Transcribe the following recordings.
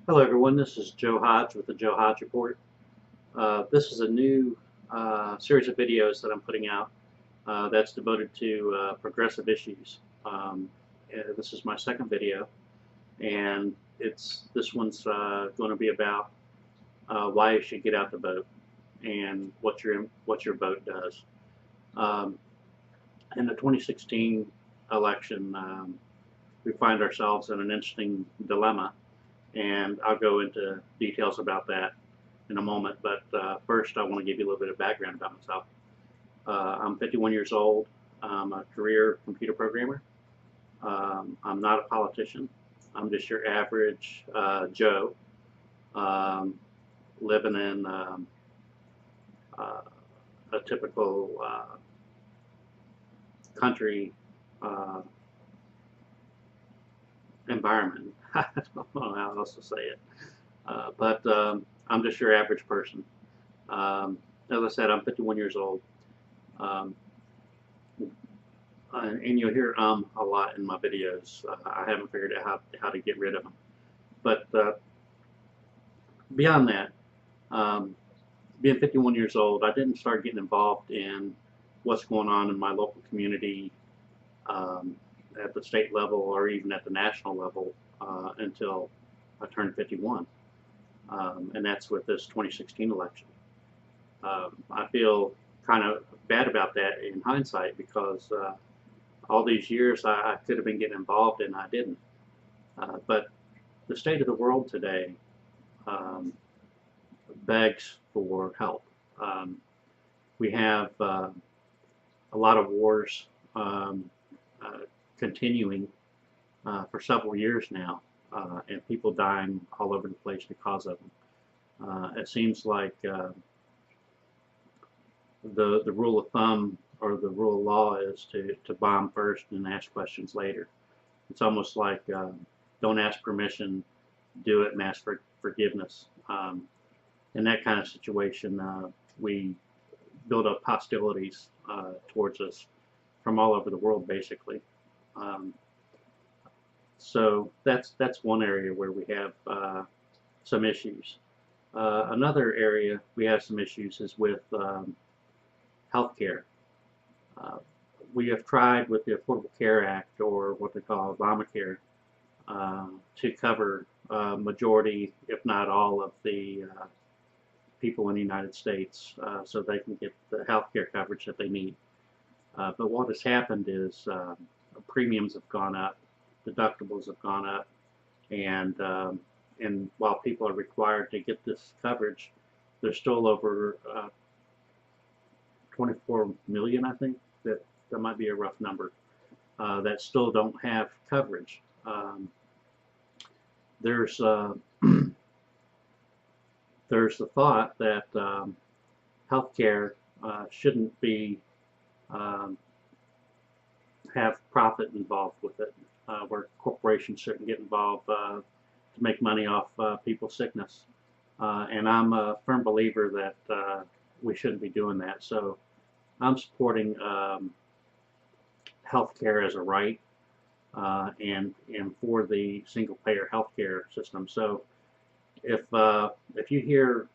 Hello everyone, this is Joe Hodge with the Joe Hodge Report. This is a new series of videos that I'm putting out that's devoted to progressive issues. This is my second video, and this one's going to be about why you should get out the vote and what your vote does. Um, in the 2016 election, we find ourselves in an interesting dilemma, and I'll go into details about that in a moment. But first, I want to give you a little bit of background about myself. I'm 51 years old. I'm a career computer programmer. I'm not a politician. I'm just your average Joe um, living in uh, a typical country uh, environment. I don't know how else to say it. But I'm just your average person. As I said, I'm 51 years old. Um, and you'll hear a lot in my videos. I haven't figured out how to get rid of them. But beyond that, um, being 51 years old, I didn't start getting involved in what's going on in my local community um, at the state level or even at the national level until I turned 51. And that's with this 2016 election. I feel kind of bad about that in hindsight because all these years I could have been getting involved and I didn't. But the state of the world today um, begs for help. Um, we have a lot of wars um, uh, continuing for several years now, and people dying all over the place because of them. It seems like the rule of thumb or the rule of law is to bomb first and ask questions later. It's almost like don't ask permission, do it and ask for forgiveness. In that kind of situation, we build up hostilities towards us from all over the world, basically. Um, so that's one area where we have some issues. Another area we have some issues is with healthcare. Uh, we have tried with the Affordable Care Act, or what they call Obamacare, to cover majority, if not all, of the people in the United States so they can get the health care coverage that they need. But what has happened is premiums have gone up, deductibles have gone up, and while people are required to get this coverage, there's still over 24 million, I think, that might be a rough number, that still don't have coverage. There's there's the thought that healthcare shouldn't be um, have profit involved with it, where corporations shouldn't get involved to make money off people's sickness. And I'm a firm believer that we shouldn't be doing that. So I'm supporting healthcare as a right and for the single payer healthcare system. So if you hear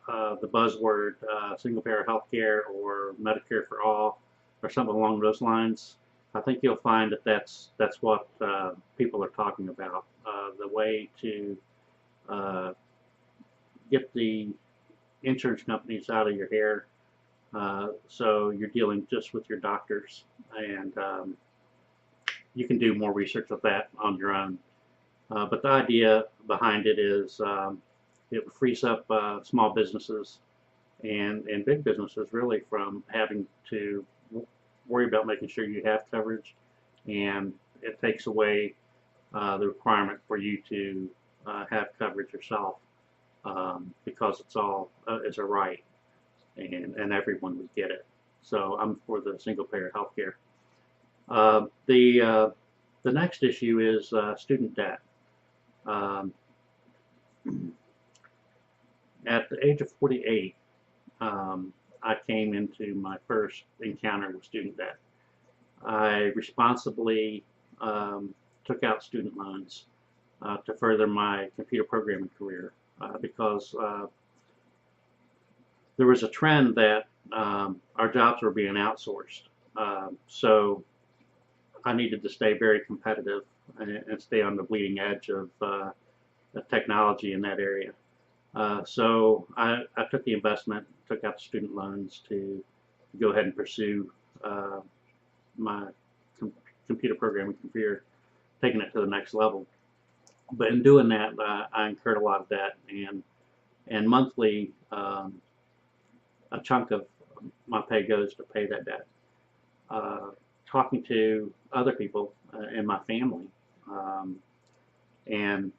the buzzword single payer healthcare or Medicare for all or something along those lines, I think you'll find that that's what people are talking about. The way to uh, get the insurance companies out of your hair, so you're dealing just with your doctors, and you can do more research with that on your own. But the idea behind it is it frees up small businesses and big businesses really from having to worry about making sure you have coverage, and it takes away the requirement for you to have coverage yourself because it's a right, and everyone would get it. So I'm for the single payer healthcare. Uh, the uh, the next issue is student debt. Um, at the age of 48, I came into my first encounter with student debt. I responsibly took out student loans to further my computer programming career because there was a trend that our jobs were being outsourced. So I needed to stay very competitive and stay on the bleeding edge of the technology in that area. So I took the investment, took out the student loans to go ahead and pursue my computer programming career, taking it to the next level. But in doing that, I incurred a lot of debt, and monthly, a chunk of my pay goes to pay that debt. Talking to other people in my family, and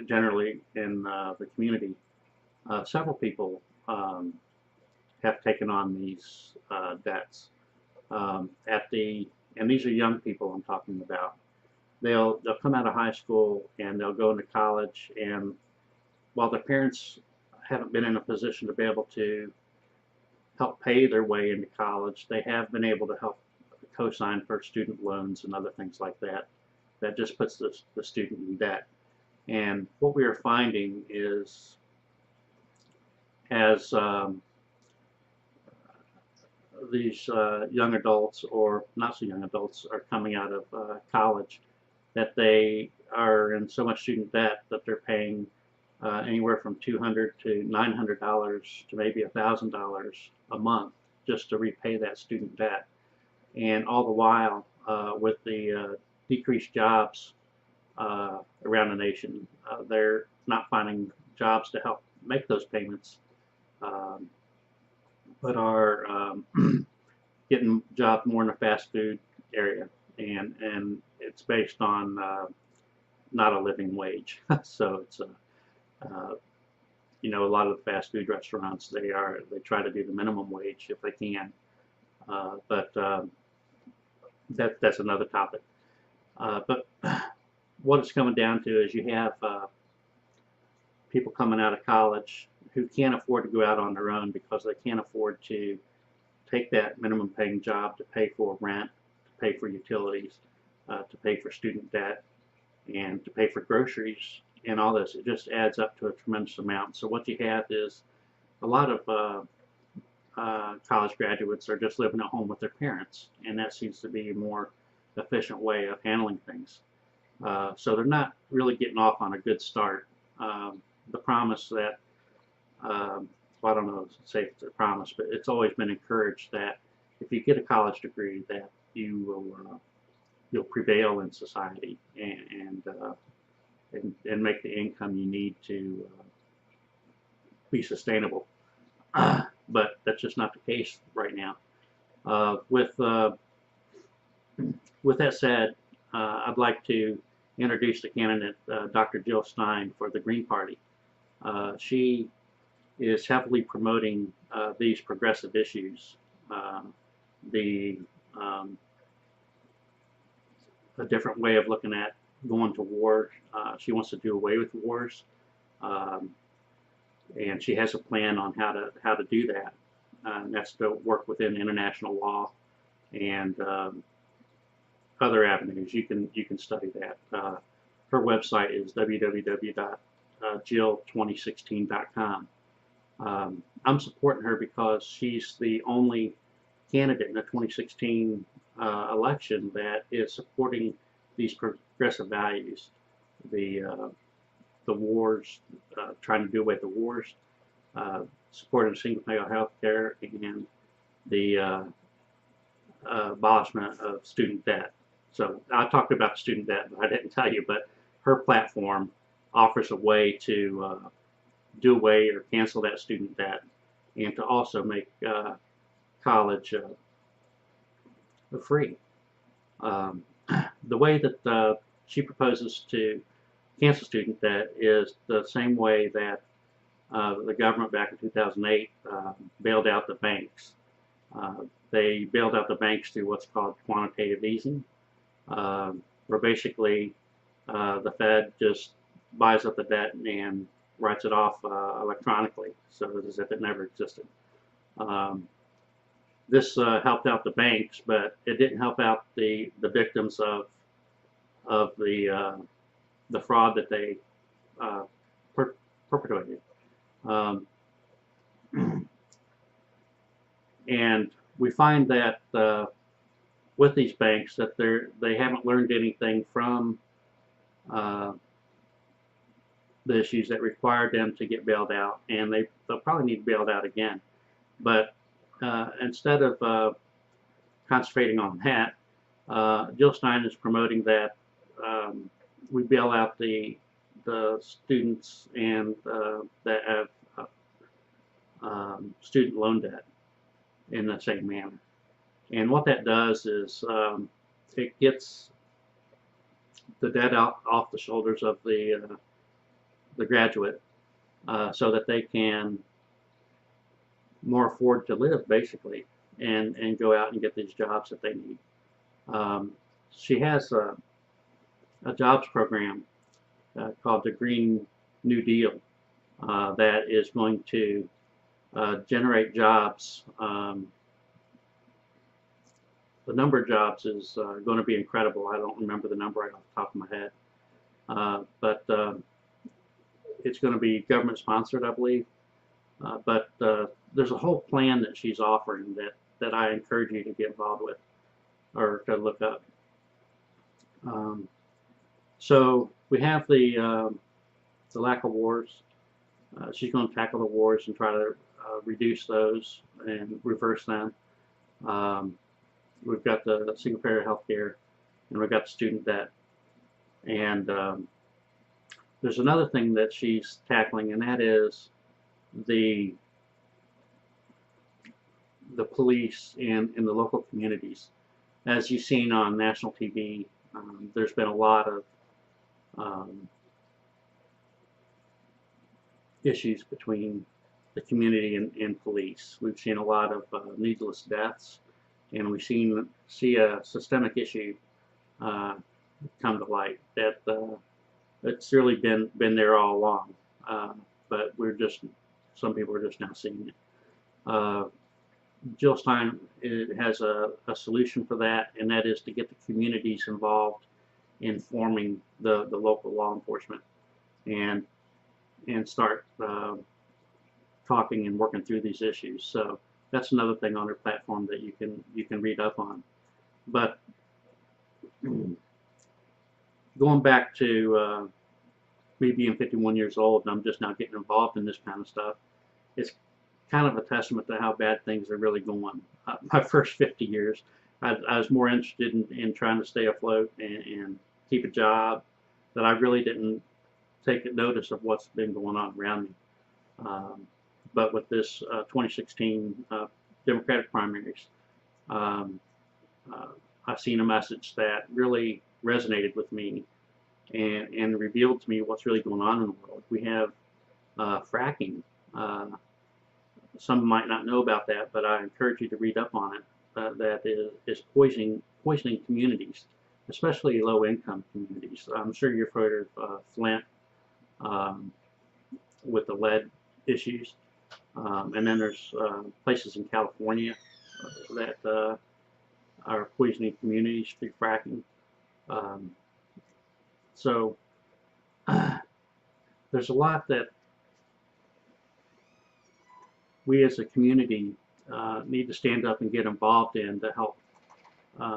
generally in the community, several people have taken on these debts. And these are young people I'm talking about. They'll come out of high school and they'll go into college, and while their parents haven't been in a position to be able to help pay their way into college, they have been able to help co-sign for student loans and other things like that. That just puts the student in debt. And what we are finding is, as these young adults, or not so young adults, are coming out of college, that they are in so much student debt that they're paying anywhere from $200 to $900 to maybe $1,000 a month just to repay that student debt. And all the while, with the decreased jobs around the nation, they're not finding jobs to help make those payments, but are getting jobs more in the fast food area, and it's based on not a living wage. So it's you know, a lot of the fast food restaurants, they try to do the minimum wage if they can, but that's another topic. But what it's coming down to is you have people coming out of college who can't afford to go out on their own because they can't afford to take that minimum paying job to pay for rent, to pay for utilities, to pay for student debt, and to pay for groceries and all this. It just adds up to a tremendous amount. So what you have is a lot of college graduates are just living at home with their parents, and that seems to be a more efficient way of handling things. So they're not really getting off on a good start. The promise that, well, I don't know if it's a promise, but it's always been encouraged that if you get a college degree, that you will you'll prevail in society and make the income you need to be sustainable. But that's just not the case right now. With that said, I'd like to introduce the candidate, Dr. Jill Stein, for the Green Party. She is heavily promoting these progressive issues, the a different way of looking at going to war. She wants to do away with wars, and she has a plan on how to do that. And that's to work within international law and other avenues. You can study that. Her website is www.jill2016.com. I'm supporting her because she's the only candidate in the 2016 election that is supporting these progressive values, the wars, trying to do away with the wars, supporting single-payer health care, and the abolishment of student debt. So I talked about student debt, but I didn't tell you, but her platform offers a way to do away or cancel that student debt, and to also make college free. The way that she proposes to cancel student debt is the same way that the government back in 2008 bailed out the banks. They bailed out the banks through what's called quantitative easing, where basically the Fed just buys up the debt and writes it off electronically, so as if it never existed. This helped out the banks, but it didn't help out the victims of the the fraud that they perpetrated. Um, and we find that with these banks that they haven't learned anything from uh, the issues that required them to get bailed out, and they'll probably need bailed out again. But instead of concentrating on that, Jill Stein is promoting that we bail out the students and that have student loan debt in the same manner. And what that does is it gets the debt out off the shoulders of the graduate, so that they can more afford to live, basically, and go out and get these jobs that they need. She has a jobs program called the Green New Deal that is going to generate jobs. The number of jobs is going to be incredible. I don't remember the number right off the top of my head, but it's going to be government sponsored, I believe. But there's a whole plan that she's offering that I encourage you to get involved with or to look up. So we have the lack of wars. She's going to tackle the wars and try to reduce those and reverse them. We've got the single payer health care, and we've got the student debt. And there's another thing that she's tackling, and that is the police in the local communities. As you've seen on national TV, there's been a lot of issues between the community and police. We've seen a lot of needless deaths, and we see a systemic issue come to light that it's really been there all along, but some people are just now seeing it. Jill Stein has a solution for that, and that is to get the communities involved in forming the local law enforcement and start talking and working through these issues. So that's another thing on her platform that you can read up on. But going back to me being 51 years old and I'm just now getting involved in this kind of stuff, it's kind of a testament to how bad things are really going. My first 50 years, I was more interested in trying to stay afloat and keep a job, that I really didn't take notice of what's been going on around me. But with this 2016 Democratic primaries, I've seen a message that really resonated with me and revealed to me what's really going on in the world. We have fracking. Some might not know about that, but I encourage you to read up on it. That is poisoning communities, especially low-income communities. I'm sure you've heard of Flint with the lead issues, and then there's places in California that are poisoning communities through fracking. So there's a lot that we as a community need to stand up and get involved in to help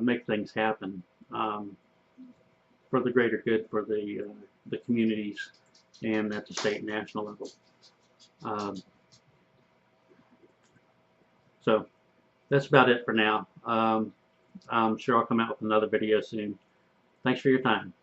make things happen for the greater good for the communities and at the state and national level. So that's about it for now. I'm sure I'll come out with another video soon. Thanks for your time.